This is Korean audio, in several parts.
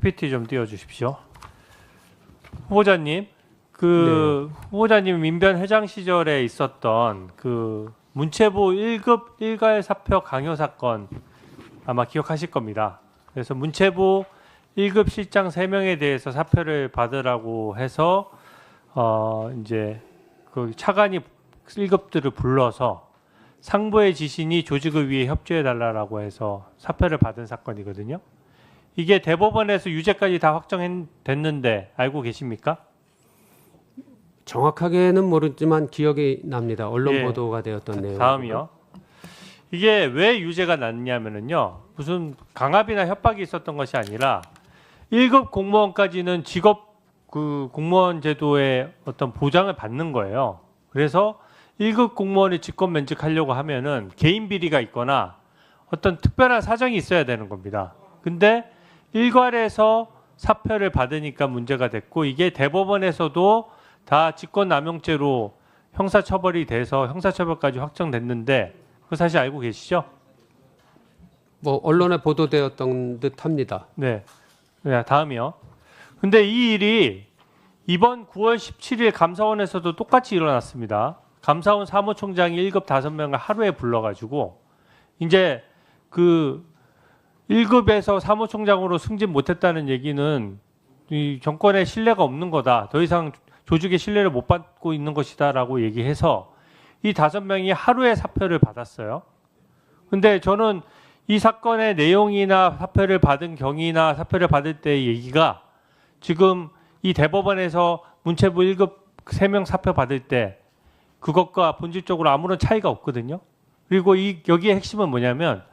PPT 좀 띄워주십시오. 후보자님, 후보자님 민변 회장 시절에 있었던 그 문체부 1급 일괄 사표 강요 사건 아마 기억하실 겁니다. 그래서 문체부 1급 실장 3명에 대해서 사표를 받으라고 해서 이제 그 차관이 1급들을 불러서 상부의 지신이 조직을 위해 협조해 달라고 해서 사표를 받은 사건이거든요. 이게 대법원에서 유죄까지 다 확정됐는데 알고 계십니까? 정확하게는 모르지만 기억이 납니다. 언론 예. 보도가 되었던 내용. 다음이요. 이게 왜 유죄가 났냐면은요. 무슨 강압이나 협박이 있었던 것이 아니라 1급 공무원까지는 직업 그 공무원 제도의 어떤 보장을 받는 거예요. 그래서 1급 공무원이 직권 면직하려고 하면은 개인 비리가 있거나 어떤 특별한 사정이 있어야 되는 겁니다. 근데 일괄에서 사표를 받으니까 문제가 됐고 이게 대법원에서도 다 직권남용죄로 형사처벌이 돼서 형사처벌까지 확정됐는데 그 사실 알고 계시죠? 뭐 언론에 보도되었던 듯합니다. 네. 다음이요. 근데 이 일이 이번 9월 17일 감사원에서도 똑같이 일어났습니다. 감사원 사무총장이 1급 5명을 하루에 불러가지고 이제 그 1급에서 사무총장으로 승진 못했다는 얘기는 이 정권의 신뢰가 없는 거다. 더 이상 조직의 신뢰를 못 받고 있는 것이다라고 얘기해서 이 5명이 하루에 사표를 받았어요. 근데 저는 이 사건의 내용이나 사표를 받은 경위나 사표를 받을 때의 얘기가 지금 이 대법원에서 문체부 1급 3명 사표 받을 때 그것과 본질적으로 아무런 차이가 없거든요. 그리고 여기의 핵심은 뭐냐면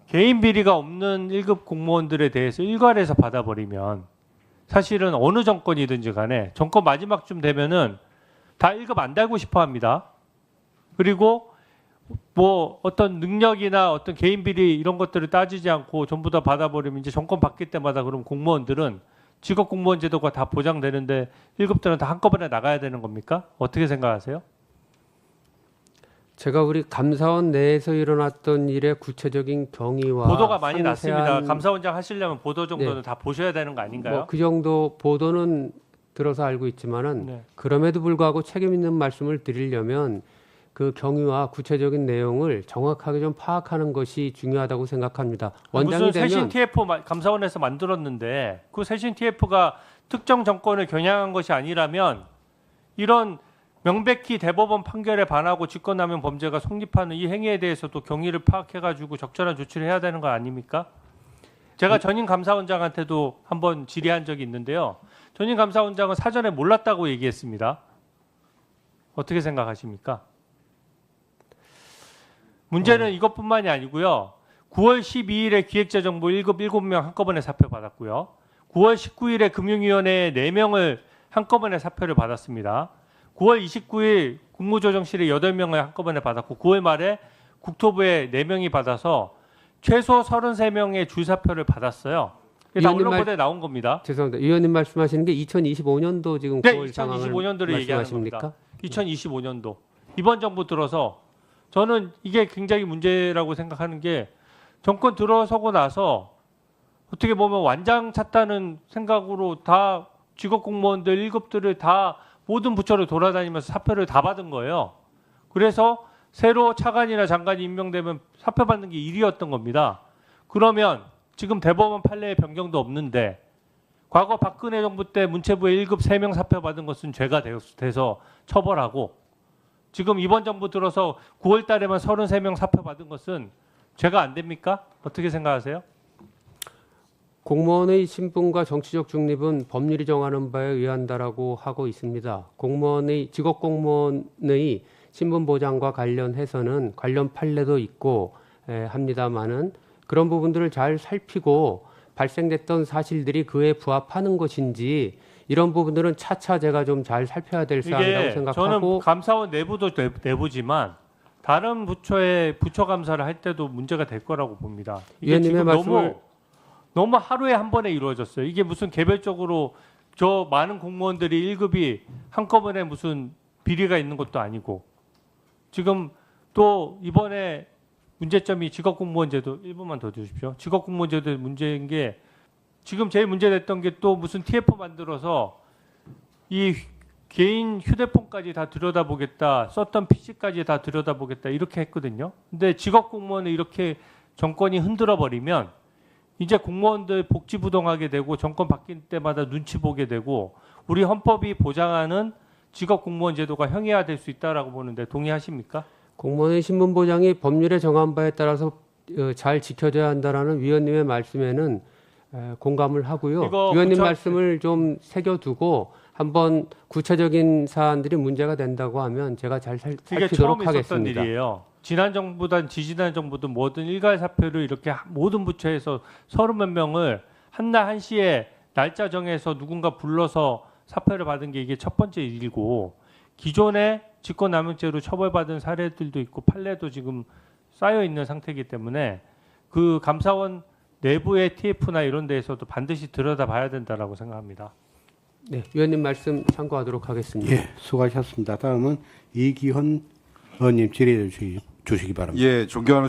개인 비리가 없는 1급 공무원들에 대해서 일괄해서 받아버리면 사실은 어느 정권이든지 간에 정권 마지막쯤 되면은 다 1급 안 달고 싶어 합니다. 그리고 뭐 어떤 능력이나 어떤 개인 비리 이런 것들을 따지지 않고 전부 다 받아버리면 이제 정권 바뀔 때마다 그럼 공무원들은 직업 공무원 제도가 다 보장되는데 1급들은 다 한꺼번에 나가야 되는 겁니까? 어떻게 생각하세요? 제가 우리 감사원 내에서 일어났던 일의 구체적인 경위와 보도가 많이 상세한 났습니다. 감사원장 하시려면 보도 정도는 다 보셔야 되는 거 아닌가요? 뭐 그 정도 보도는 들어서 알고 있지만은 네. 그럼에도 불구하고 책임 있는 말씀을 드리려면 그 경위와 구체적인 내용을 정확하게 좀 파악하는 것이 중요하다고 생각합니다. 원장이 무슨 되면 세신 TF 감사원에서 만들었는데 그 세신 TF가 특정 정권을 겨냥한 것이 아니라면 이런 명백히 대법원 판결에 반하고 직권남용 범죄가 성립하는 이 행위에 대해서도 경위를 파악해가지고 적절한 조치를 해야 되는 거 아닙니까? 제가 전임 감사원장한테도 한번 질의한 적이 있는데요. 전임 감사원장은 사전에 몰랐다고 얘기했습니다. 어떻게 생각하십니까? 문제는 이것뿐만이 아니고요. 9월 12일에 기획재정부 1급 7명 한꺼번에 사표 받았고요. 9월 19일에 금융위원회 4명을 한꺼번에 사표를 받았습니다. 9월 29일 국무조정실에 8명을 한꺼번에 받았고 9월 말에 국토부에 4명이 받아서 최소 33명의 줄사표를 받았어요. 다 언론 보도에 나온 겁니다. 죄송합니다. 위원님 말씀하시는 게 2025년도 지금 네, 9월 상황을 2025년도를 얘기하는 말씀하십니까? 겁니다. 2025년도. 이번 정부 들어서 저는 이게 굉장히 문제라고 생각하는 게 정권 들어서고 나서 어떻게 보면 완장 찼다는 생각으로 다 직업 공무원들 1급들을 다 모든 부처를 돌아다니면서 사표를 다 받은 거예요. 그래서 새로 차관이나 장관이 임명되면 사표 받는 게 일이었던 겁니다. 그러면 지금 대법원 판례의 변경도 없는데 과거 박근혜 정부 때 문체부에 1급 3명 사표 받은 것은 죄가 돼서 처벌하고 지금 이번 정부 들어서 9월 달에만 33명 사표 받은 것은 죄가 안 됩니까? 어떻게 생각하세요? 공무원의 신분과 정치적 중립은 법률이 정하는 바에 의한다라고 하고 있습니다. 직업 공무원의 신분 보장과 관련해서는 관련 판례도 있고 합니다만은 그런 부분들을 잘 살피고 발생됐던 사실들이 그에 부합하는 것인지 이런 부분들은 차차 제가 좀 잘 살펴야 될 사안이라고 생각하고 저는 감사원 내부도 내부지만 다른 부처의 부처 감사를 할 때도 문제가 될 거라고 봅니다. 이게 지금 너무 하루에 한 번에 이루어졌어요. 이게 무슨 개별적으로 저 많은 공무원들이 1급이 한꺼번에 무슨 비리가 있는 것도 아니고 지금 또 이번에 문제점이 직업공무원제도 1분만 더 주십시오. 직업공무원제도 문제인 게 지금 제일 문제됐던 게 또 무슨 TF 만들어서 이 개인 휴대폰까지 다 들여다보겠다, 썼던 PC까지 다 들여다보겠다 이렇게 했거든요. 근데 직업 공무원을 이렇게 정권이 흔들어 버리면 이제 공무원들 복지부동하게 되고 정권 바뀔 때마다 눈치 보게 되고 우리 헌법이 보장하는 직업 공무원 제도가 형해화될 수 있다라고 보는데 동의하십니까? 공무원의 신분 보장이 법률에 정한 바에 따라서 잘 지켜져야 한다라는 위원님의 말씀에는 공감을 하고요. 이거 위원님 구청- 말씀을 좀 새겨두고 한번 구체적인 사안들이 문제가 된다고 하면 제가 잘 그게 살피도록 처음 있었던 하겠습니다. 일이에요. 지난 정부든 지지난 정부든 뭐든 일괄 사표를 이렇게 모든 부처에서 30몇 명을 한날 한시에 날짜 정해서 누군가 불러서 사표를 받은 게 이게 첫 번째 일이고 기존에 직권남용죄로 처벌받은 사례들도 있고 판례도 지금 쌓여 있는 상태이기 때문에 그 감사원 내부의 TF나 이런 데에서도 반드시 들여다봐야 된다라고 생각합니다. 네, 위원님 말씀 참고하도록 하겠습니다. 예, 수고하셨습니다. 다음은 이기헌 의원님 질의해 주시기 바랍니다. 예, 존경하는